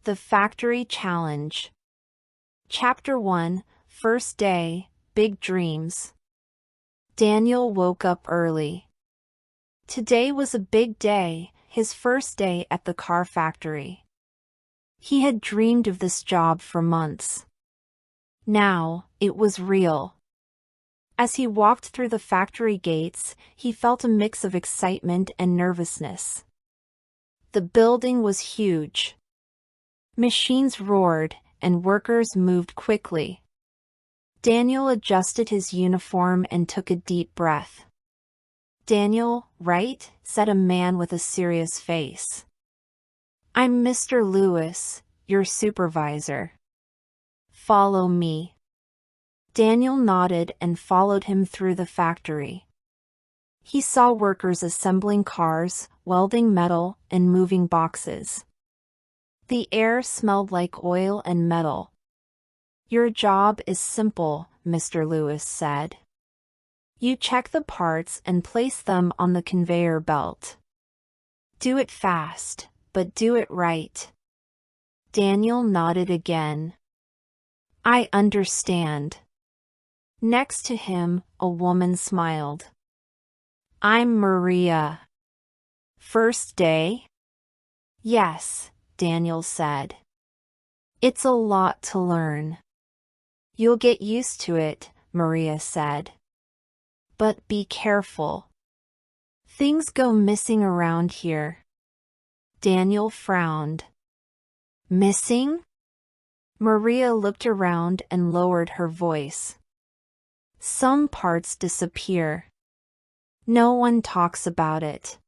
The Factory Challenge. Chapter 1, First Day, Big Dreams. Daniel woke up early. Today was a big day, his first day at the car factory. He had dreamed of this job for months. Now, it was real. As he walked through the factory gates, he felt a mix of excitement and nervousness. The building was huge. Machines roared, and workers moved quickly. Daniel adjusted his uniform and took a deep breath. "Daniel, right?" said a man with a serious face. "I'm Mr. Lewis, your supervisor. Follow me." Daniel nodded and followed him through the factory. He saw workers assembling cars, welding metal, and moving boxes. The air smelled like oil and metal. "Your job is simple," Mr. Lewis said. "You check the parts and place them on the conveyor belt. Do it fast, but do it right." Daniel nodded again. "I understand." Next to him, a woman smiled. "I'm Maria." "First day?" "Yes," Daniel said. "It's a lot to learn." "You'll get used to it," Maria said. "But be careful. Things go missing around here." Daniel frowned. "Missing?" Maria looked around and lowered her voice. "Some parts disappear. No one talks about it."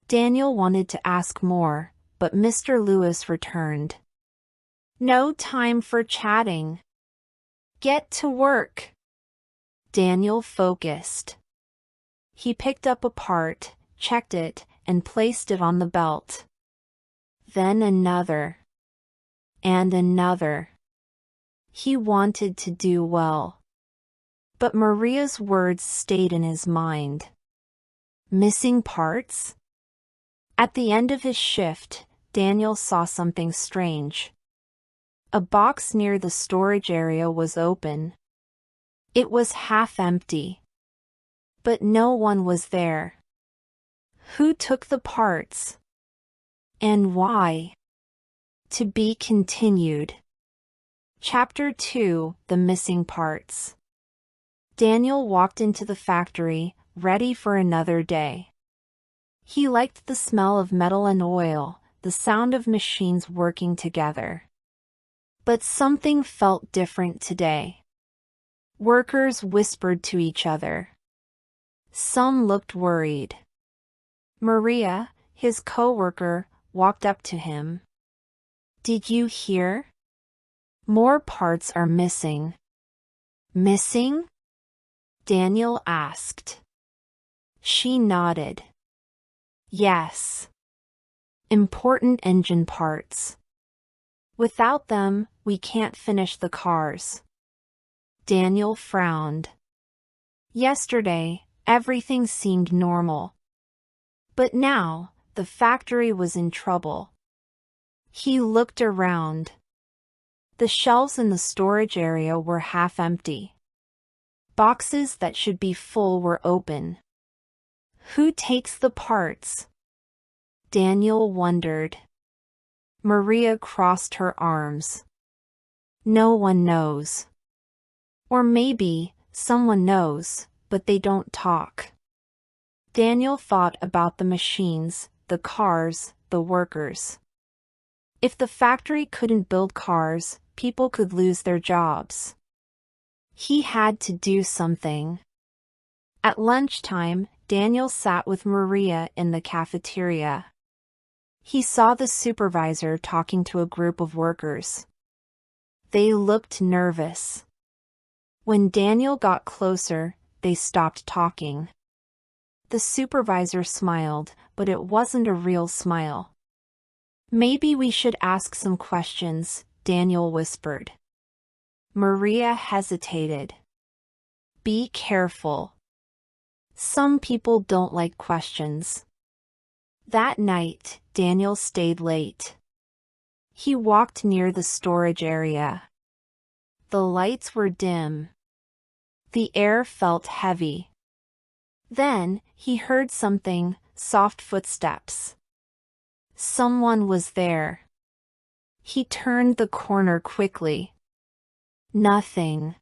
Daniel wanted to ask more, but Mr. Lewis returned. "No time for chatting. Get to work." Daniel focused. He picked up a part, checked it, and placed it on the belt. Then another. And another. He wanted to do well. But Maria's words stayed in his mind. Missing parts? At the end of his shift, Daniel saw something strange. A box near the storage area was open. It was half empty. But no one was there. Who took the parts? And why? To be continued. Chapter 2, The Missing Parts. Daniel walked into the factory, ready for another day. He liked the smell of metal and oil, the sound of machines working together. But something felt different today. Workers whispered to each other. Some looked worried. Maria, his co-worker, walked up to him. "Did you hear? More parts are missing." "Missing?" Daniel asked. She nodded. "Yes. Important engine parts. Without them, we can't finish the cars." Daniel frowned. Yesterday, everything seemed normal. But now, the factory was in trouble. He looked around. The shelves in the storage area were half empty. Boxes that should be full were open. Who takes the parts? Daniel wondered. Maria crossed her arms. No one knows. Or maybe, someone knows, but they don't talk. Daniel thought about the machines, the cars, the workers. If the factory couldn't build cars, people could lose their jobs. He had to do something. At lunchtime, Daniel sat with Maria in the cafeteria. He saw the supervisor talking to a group of workers. They looked nervous. When Daniel got closer, they stopped talking. The supervisor smiled, but it wasn't a real smile. "Maybe we should ask some questions," Daniel whispered. Maria hesitated. "Be careful. Some people don't like questions." That night, Daniel stayed late. He walked near the storage area. The lights were dim. The air felt heavy. Then, he heard something, soft footsteps. Someone was there. He turned the corner quickly. Nothing.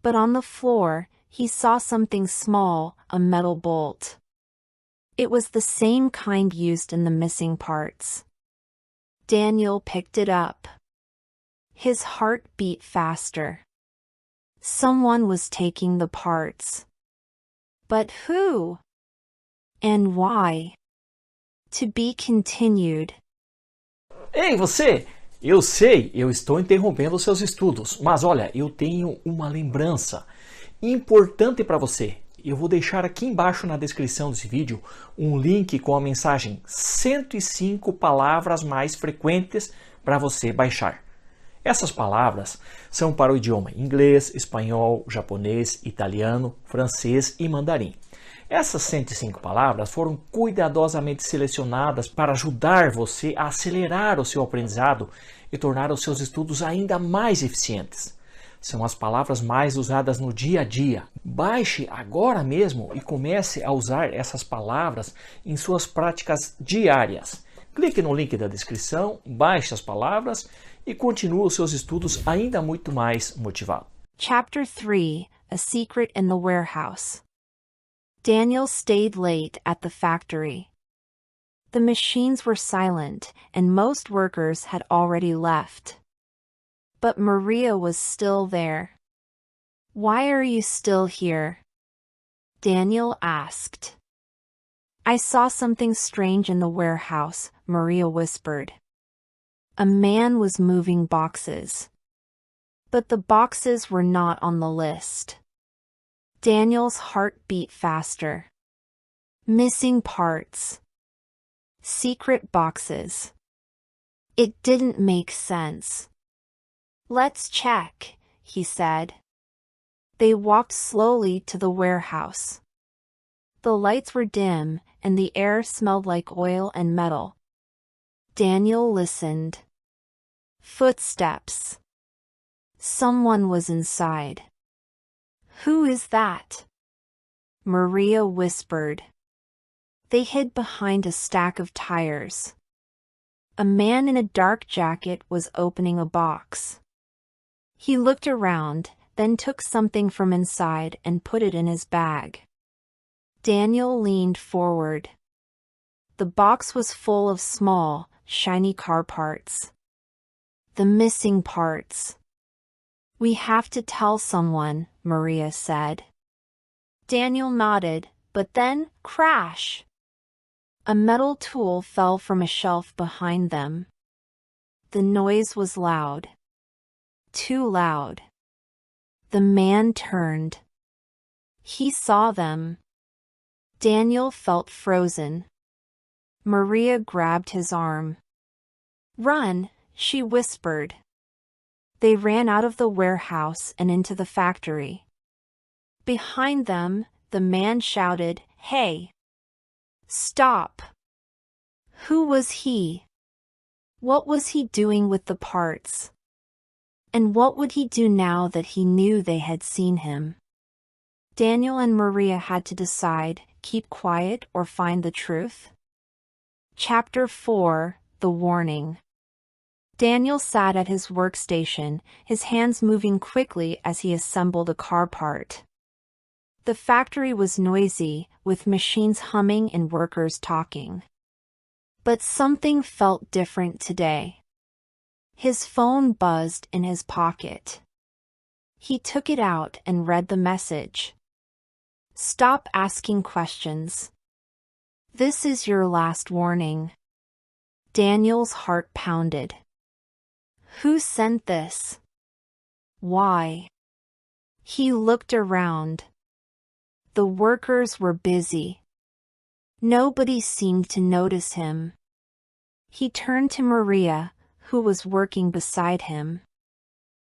But on the floor, he saw something small, a metal bolt. It was the same kind used in the missing parts. Daniel picked it up. His heart beat faster. Someone was taking the parts. But who? And why? To be continued. Ei, você! Eu sei, eu estou interrompendo seus estudos, mas olha, eu tenho uma lembrança importante para você. Eu vou deixar aqui embaixo na descrição desse vídeo um link com a mensagem 105 palavras mais frequentes para você baixar. Essas palavras são para o idioma inglês, espanhol, japonês, italiano, francês e mandarim. Essas 105 palavras foram cuidadosamente selecionadas para ajudar você a acelerar o seu aprendizado e tornar os seus estudos ainda mais eficientes. São as palavras mais usadas no dia a dia. Baixe agora mesmo e comece a usar essas palavras em suas práticas diárias. Clique no link da descrição, baixe as palavras e continue os seus estudos ainda muito mais motivado. Chapter 3: A Secret in the Warehouse. Daniel stayed late at the factory. The machines were silent, and most workers had already left. But Maria was still there. "Why are you still here?" Daniel asked. "I saw something strange in the warehouse," Maria whispered. A man was moving boxes. But the boxes were not on the list. Daniel's heart beat faster. Missing parts. Secret boxes. It didn't make sense. "Let's check," he said. They walked slowly to the warehouse. The lights were dim, and the air smelled like oil and metal. Daniel listened. Footsteps. Someone was inside. "Who is that?" Maria whispered. They hid behind a stack of tires. A man in a dark jacket was opening a box. He looked around, then took something from inside and put it in his bag. Daniel leaned forward. The box was full of small, shiny car parts. The missing parts. "We have to tell someone," Maria said. Daniel nodded, but then, crash! A metal tool fell from a shelf behind them. The noise was loud. Too loud. The man turned. He saw them. Daniel felt frozen. Maria grabbed his arm. "Run," she whispered. They ran out of the warehouse and into the factory. Behind them, the man shouted, "Hey! Stop!" Who was he? What was he doing with the parts? And what would he do now that he knew they had seen him? Daniel and Maria had to decide, keep quiet or find the truth. Chapter 4: The Warning. Daniel sat at his workstation, his hands moving quickly as he assembled a car part. The factory was noisy, with machines humming and workers talking. But something felt different today. His phone buzzed in his pocket. He took it out and read the message. "Stop asking questions. This is your last warning." Daniel's heart pounded. Who sent this? Why? He looked around. The workers were busy. Nobody seemed to notice him. He turned to Maria, who was working beside him.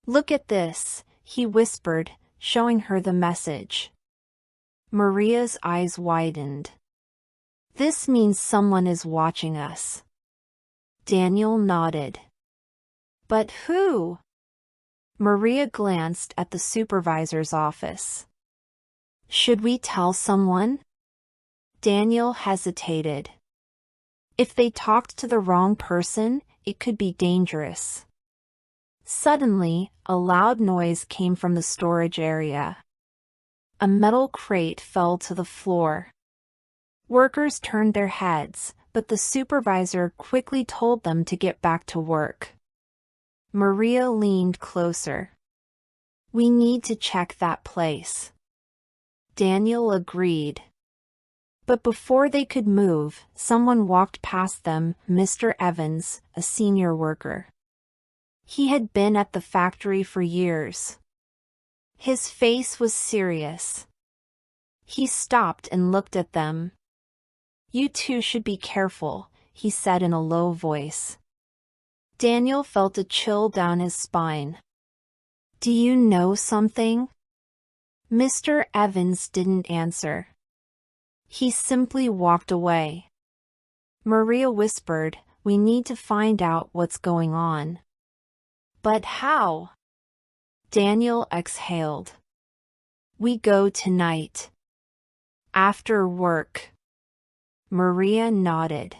"Look at this," he whispered, showing her the message. Maria's eyes widened. "This means someone is watching us." Daniel nodded. But who? Maria glanced at the supervisor's office. Should we tell someone? Daniel hesitated. If they talked to the wrong person, it could be dangerous. Suddenly, a loud noise came from the storage area. A metal crate fell to the floor. Workers turned their heads, but the supervisor quickly told them to get back to work. Maria leaned closer. We need to check that place. Daniel agreed. But before they could move, someone walked past them, Mr. Evans, a senior worker. He had been at the factory for years. His face was serious. He stopped and looked at them. You two should be careful, he said in a low voice. Daniel felt a chill down his spine. Do you know something? Mr. Evans didn't answer. He simply walked away. Maria whispered, We need to find out what's going on. But how? Daniel exhaled. We go tonight. After work. Maria nodded.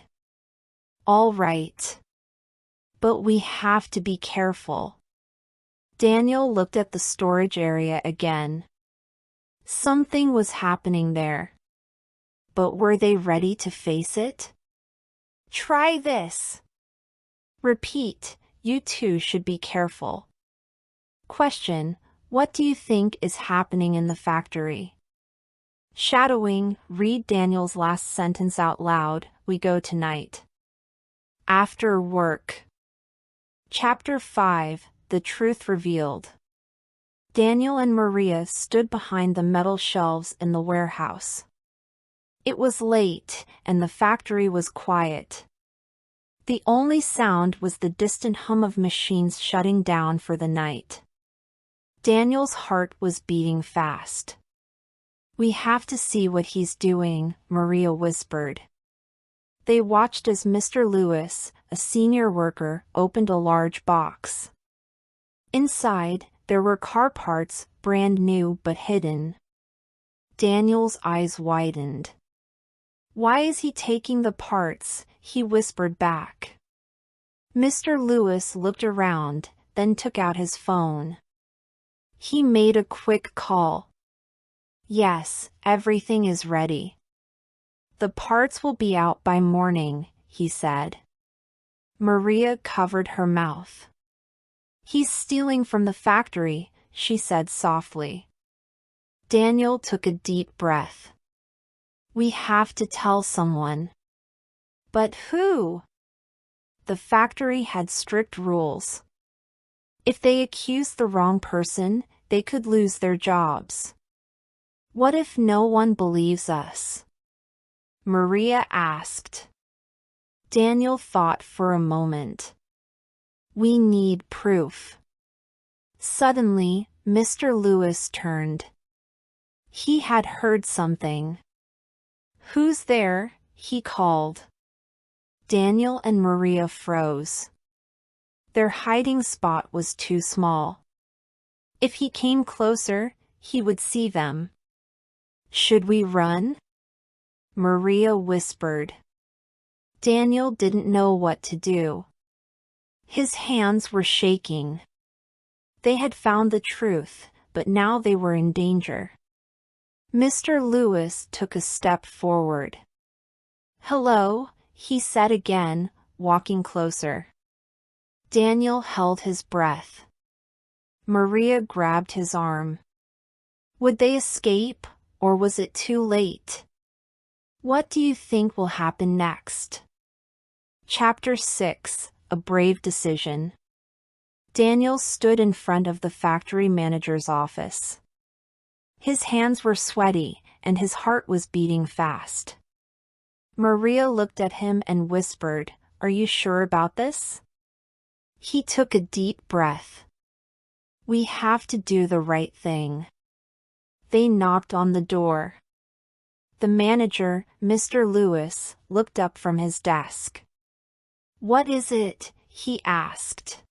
All right. But we have to be careful. Daniel looked at the storage area again. Something was happening there. But were they ready to face it? Try this. Repeat, you two should be careful. Question, what do you think is happening in the factory? Shadowing, read Daniel's last sentence out loud, we go tonight. After work. Chapter 5, The Truth Revealed. Daniel and Maria stood behind the metal shelves in the warehouse. It was late, and the factory was quiet. The only sound was the distant hum of machines shutting down for the night. Daniel's heart was beating fast. We have to see what he's doing, Maria whispered. They watched as Mr. Lewis, a senior worker, opened a large box. Inside, there were car parts, brand new but hidden. Daniel's eyes widened. Why is he taking the parts? He whispered back. Mr. Lewis looked around, then took out his phone. He made a quick call. Yes, everything is ready. The parts will be out by morning, he said. Maria covered her mouth. He's stealing from the factory, she said softly. Daniel took a deep breath. We have to tell someone. But who? The factory had strict rules. If they accused the wrong person, they could lose their jobs. What if no one believes us? Maria asked. Daniel thought for a moment. We need proof. Suddenly, Mr. Lewis turned. He had heard something. Who's there? He called. Daniel and Maria froze. Their hiding spot was too small. If he came closer, he would see them. Should we run? Maria whispered. Daniel didn't know what to do. His hands were shaking. They had found the truth, but now they were in danger. Mr. Lewis took a step forward. Hello, he said again, walking closer. Daniel held his breath. Maria grabbed his arm. Would they escape, or was it too late? What do you think will happen next? Chapter 6, A Brave Decision. Daniel stood in front of the factory manager's office. His hands were sweaty, and his heart was beating fast. Maria looked at him and whispered, Are you sure about this? He took a deep breath. We have to do the right thing. They knocked on the door. The manager, Mr. Lewis, looked up from his desk. What is it? He asked.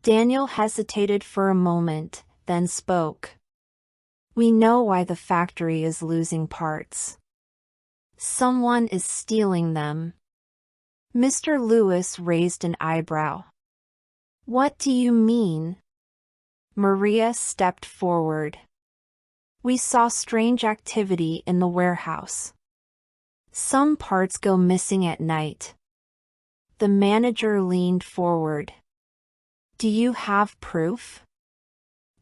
Daniel hesitated for a moment, then spoke. We know why the factory is losing parts. Someone is stealing them. Mr. Lewis raised an eyebrow. What do you mean? Maria stepped forward. We saw strange activity in the warehouse. Some parts go missing at night. The manager leaned forward. Do you have proof?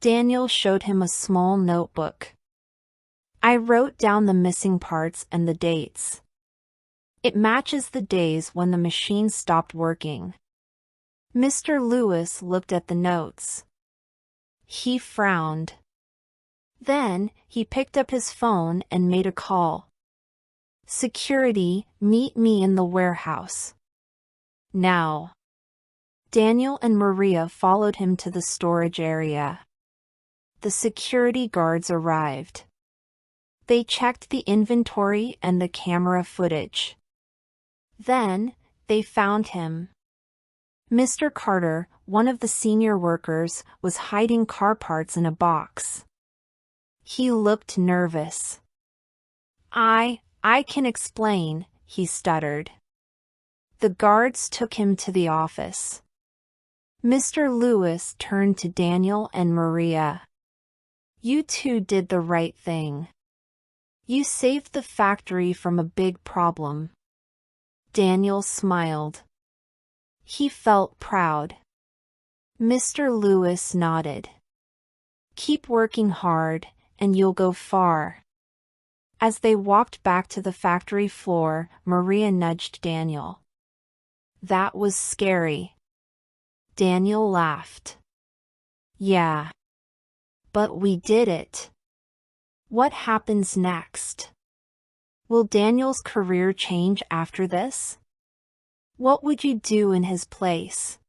Daniel showed him a small notebook. I wrote down the missing parts and the dates. It matches the days when the machine stopped working. Mr. Lewis looked at the notes. He frowned. Then, he picked up his phone and made a call. Security, meet me in the warehouse. Now. Daniel and Maria followed him to the storage area. The security guards arrived. They checked the inventory and the camera footage. Then, they found him. Mr. Carter, one of the senior workers, was hiding car parts in a box. He looked nervous. I can explain, he stuttered. The guards took him to the office. Mr. Lewis turned to Daniel and Maria. You two did the right thing. You saved the factory from a big problem. Daniel smiled. He felt proud. Mr. Lewis nodded. Keep working hard, and you'll go far. As they walked back to the factory floor, Maria nudged Daniel. That was scary. Daniel laughed. Yeah. But we did it. What happens next? Will Daniel's career change after this? What would you do in his place?